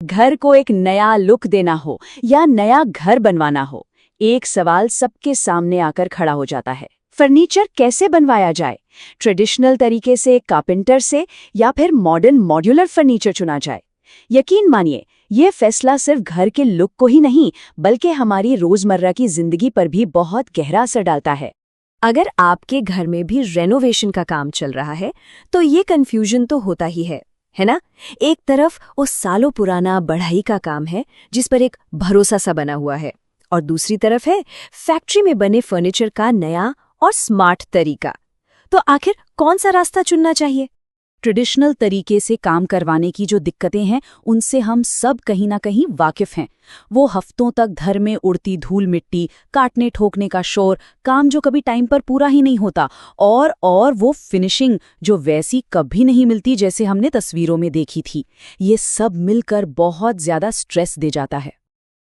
घर को एक नया लुक देना हो या नया घर बनवाना हो, एक सवाल सबके सामने आकर खड़ा हो जाता है। फर्नीचर कैसे बनवाया जाए? ट्रेडिशनल तरीके से, कारपेंटर से, या फिर मॉडर्न मॉड्यूलर फर्नीचर चुना जाए? यकीन मानिए, ये फैसला सिर्फ घर के लुक को ही नहीं बल्कि हमारी रोजमर्रा की जिंदगी पर भी बहुत गहरा असर डालता है। अगर आपके घर में भी रेनोवेशन का काम चल रहा है तो ये कंफ्यूजन तो होता ही है ना? एक तरफ वो सालों पुराना बढ़ाई का काम है जिस पर एक भरोसा सा बना हुआ है, और दूसरी तरफ है फैक्ट्री में बने फर्नीचर का नया और स्मार्ट तरीका। तो आखिर कौन सा रास्ता चुनना चाहिए? ट्रेडिशनल तरीके से काम करवाने की जो दिक्कतें हैं उनसे हम सब कहीं ना कहीं वाकिफ हैं। वो हफ्तों तक घर में उड़ती धूल मिट्टी, काटने ठोकने का शोर, काम जो कभी टाइम पर पूरा ही नहीं होता, और वो फिनिशिंग जो वैसी कभी नहीं मिलती जैसे हमने तस्वीरों में देखी थी। ये सब मिलकर बहुत ज्यादा स्ट्रेस दे जाता है।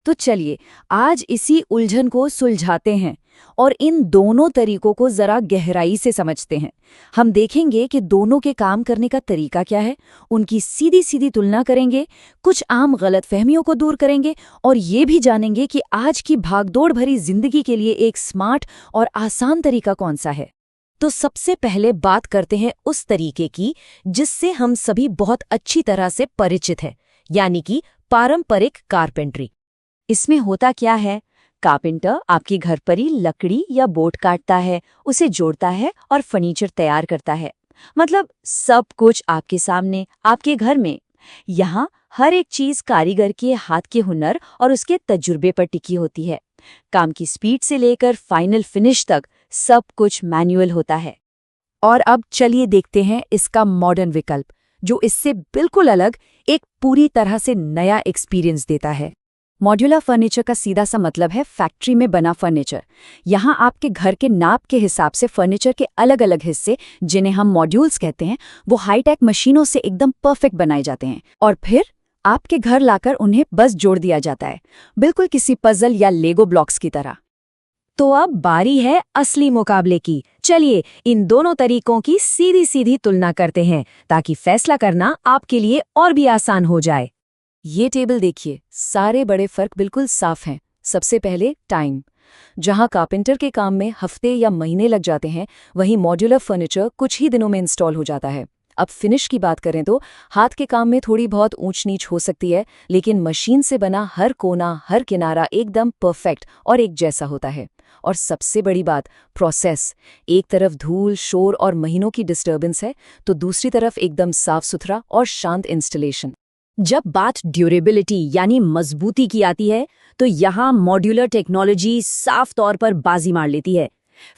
तो चलिए आज इसी उलझन को सुलझाते हैं और इन दोनों तरीकों को जरा गहराई से समझते हैं। हम देखेंगे कि दोनों के काम करने का तरीका क्या है, उनकी सीधी सीधी तुलना करेंगे, कुछ आम गलतफहमियों को दूर करेंगे और ये भी जानेंगे कि आज की भागदौड़ भरी जिंदगी के लिए एक स्मार्ट और आसान तरीका कौन सा है। तो सबसे पहले बात करते हैं उस तरीके की जिससे हम सभी बहुत अच्छी तरह से परिचित हैं, यानी कि पारंपरिक कारपेंट्री। इसमें होता क्या है? कारपेंटर आपके घर पर ही लकड़ी या बोर्ड काटता है, उसे जोड़ता है और फर्नीचर तैयार करता है। मतलब सब कुछ आपके सामने, आपके घर में। यहाँ हर एक चीज कारीगर के हाथ के हुनर और उसके तजुर्बे पर टिकी होती है। काम की स्पीड से लेकर फाइनल फिनिश तक सब कुछ मैनुअल होता है। और अब चलिए देखते हैं इसका मॉडर्न विकल्प, जो इससे बिल्कुल अलग, एक पूरी तरह से नया एक्सपीरियंस देता है। मॉड्यूलर फर्नीचर का सीधा सा मतलब है फैक्ट्री में बना फर्नीचर। यहाँ आपके घर के नाप के हिसाब से फर्नीचर के अलग अलग हिस्से, जिन्हें हम मॉड्यूल्स कहते हैं, वो हाईटेक मशीनों से एकदम परफेक्ट बनाए जाते हैं और फिर आपके घर लाकर उन्हें बस जोड़ दिया जाता है, बिल्कुल किसी पजल या लेगो ब्लॉक्स की तरह। तो अब बारी है असली मुकाबले की। चलिए इन दोनों तरीकों की सीधी सीधी तुलना करते हैं ताकि फैसला करना आपके लिए और भी आसान हो जाए। ये टेबल देखिए, सारे बड़े फर्क बिल्कुल साफ हैं। सबसे पहले टाइम। जहां कारपेंटर के काम में हफ्ते या महीने लग जाते हैं, वहीं मॉड्यूलर फर्नीचर कुछ ही दिनों में इंस्टॉल हो जाता है। अब फिनिश की बात करें तो हाथ के काम में थोड़ी बहुत ऊंच नीच हो सकती है, लेकिन मशीन से बना हर कोना, हर किनारा एकदम परफेक्ट और एक जैसा होता है। और सबसे बड़ी बात, प्रोसेस। एक तरफ धूल, शोर और महीनों की डिस्टर्बेंस है, तो दूसरी तरफ एकदम साफ सुथरा और शांत इंस्टॉलेशन। जब बात ड्यूरेबिलिटी यानी मजबूती की आती है तो यहाँ मॉड्यूलर टेक्नोलॉजी साफ तौर पर बाजी मार लेती है।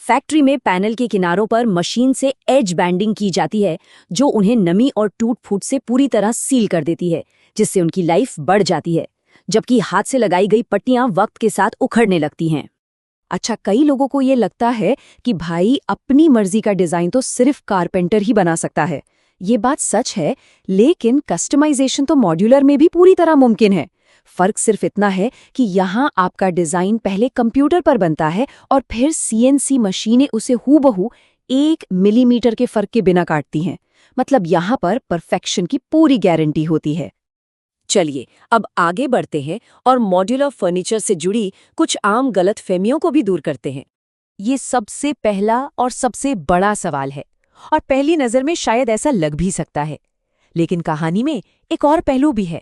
फैक्ट्री में पैनल के किनारों पर मशीन से एज बैंडिंग की जाती है, जो उन्हें नमी और टूट फूट से पूरी तरह सील कर देती है, जिससे उनकी लाइफ बढ़ जाती है, जबकि हाथ से लगाई गई पट्टियां वक्त के साथ उखड़ने लगती हैं। अच्छा, कई लोगों को ये लगता है कि भाई अपनी मर्जी का डिजाइन तो सिर्फ कारपेंटर ही बना सकता है। ये बात सच है, लेकिन कस्टमाइजेशन तो मॉड्यूलर में भी पूरी तरह मुमकिन है। फर्क सिर्फ इतना है कि यहाँ आपका डिजाइन पहले कंप्यूटर पर बनता है और फिर सीएनसी मशीनें उसे हूबहू 1 मिलीमीटर के फर्क के बिना काटती हैं। मतलब यहाँ पर परफेक्शन की पूरी गारंटी होती है। चलिए अब आगे बढ़ते हैं और मॉड्यूलर फर्नीचर से जुड़ी कुछ आम गलतफहमियों को भी दूर करते हैं। ये सबसे पहला और सबसे बड़ा सवाल है, और पहली नजर में शायद ऐसा लग भी सकता है, लेकिन कहानी में एक और पहलू भी है।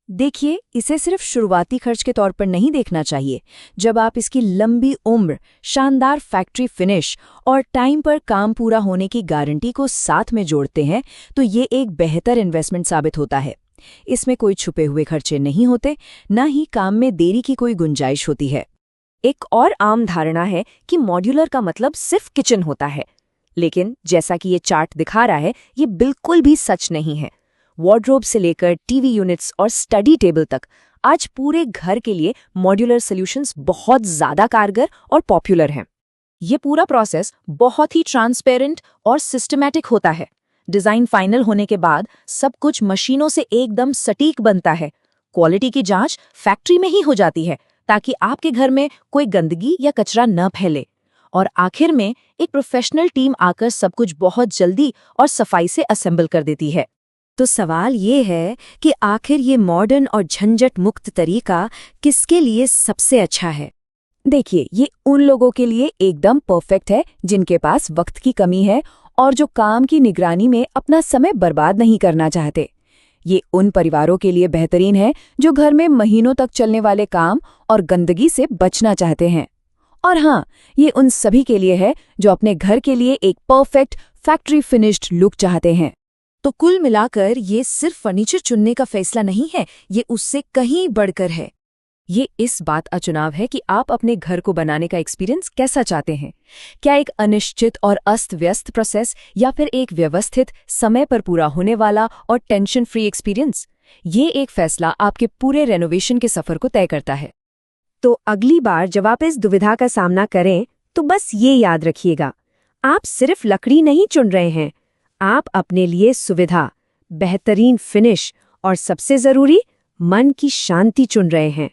देखिए, इसे सिर्फ शुरुआती खर्च के तौर पर नहीं देखना चाहिए। जब आप इसकी लंबी उम्र, शानदार फैक्ट्री फिनिश और टाइम पर काम पूरा होने की गारंटी को साथ में जोड़ते हैं, तो ये एक बेहतर इन्वेस्टमेंट साबित होता है। इसमें कोई छुपे हुए खर्चे नहीं होते, न ही काम में देरी की कोई गुंजाइश होती है। एक और आम धारणा है कि मॉड्यूलर का मतलब सिर्फ किचन होता है, लेकिन जैसा कि ये चार्ट दिखा रहा है, ये बिल्कुल भी सच नहीं है। वार्डरोब से लेकर टीवी यूनिट्स और स्टडी टेबल तक आज पूरे घर के लिए मॉड्यूलर सॉल्यूशंस बहुत ज्यादा कारगर और पॉपुलर हैं। ये पूरा प्रोसेस बहुत ही ट्रांसपेरेंट और सिस्टमैटिक होता है। डिजाइन फाइनल होने के बाद सब कुछ मशीनों से एकदम सटीक बनता है। क्वालिटी की जांच फैक्ट्री में ही हो जाती है, ताकि आपके घर में कोई गंदगी या कचरा न फैले। और आखिर में एक प्रोफेशनल टीम आकर सब कुछ बहुत जल्दी और सफाई से असेंबल कर देती है। तो सवाल ये है कि आखिर ये मॉडर्न और झंझट मुक्त तरीका किसके लिए सबसे अच्छा है? देखिए, ये उन लोगों के लिए एकदम परफेक्ट है जिनके पास वक्त की कमी है और जो काम की निगरानी में अपना समय बर्बाद नहीं करना चाहते। ये उन परिवारों के लिए बेहतरीन है जो घर में महीनों तक चलने वाले काम और गंदगी से बचना चाहते हैं। और हाँ, ये उन सभी के लिए है जो अपने घर के लिए एक परफेक्ट फैक्ट्री फिनिश्ड लुक चाहते हैं। तो कुल मिलाकर ये सिर्फ फर्नीचर चुनने का फैसला नहीं है, ये उससे कहीं बढ़कर है। ये इस बात का चुनाव है कि आप अपने घर को बनाने का एक्सपीरियंस कैसा चाहते हैं। क्या एक अनिश्चित और अस्त-व्यस्त प्रोसेस या फिर एक व्यवस्थित, समय पर पूरा होने वाला और टेंशन फ्री एक्सपीरियंस? ये एक फैसला आपके पूरे रेनोवेशन के सफर को तय करता है। तो अगली बार जब आप इस दुविधा का सामना करें तो बस ये याद रखिएगा, आप सिर्फ लकड़ी नहीं चुन रहे हैं, आप अपने लिए सुविधा, बेहतरीन फिनिश और सबसे जरूरी मन की शांति चुन रहे हैं।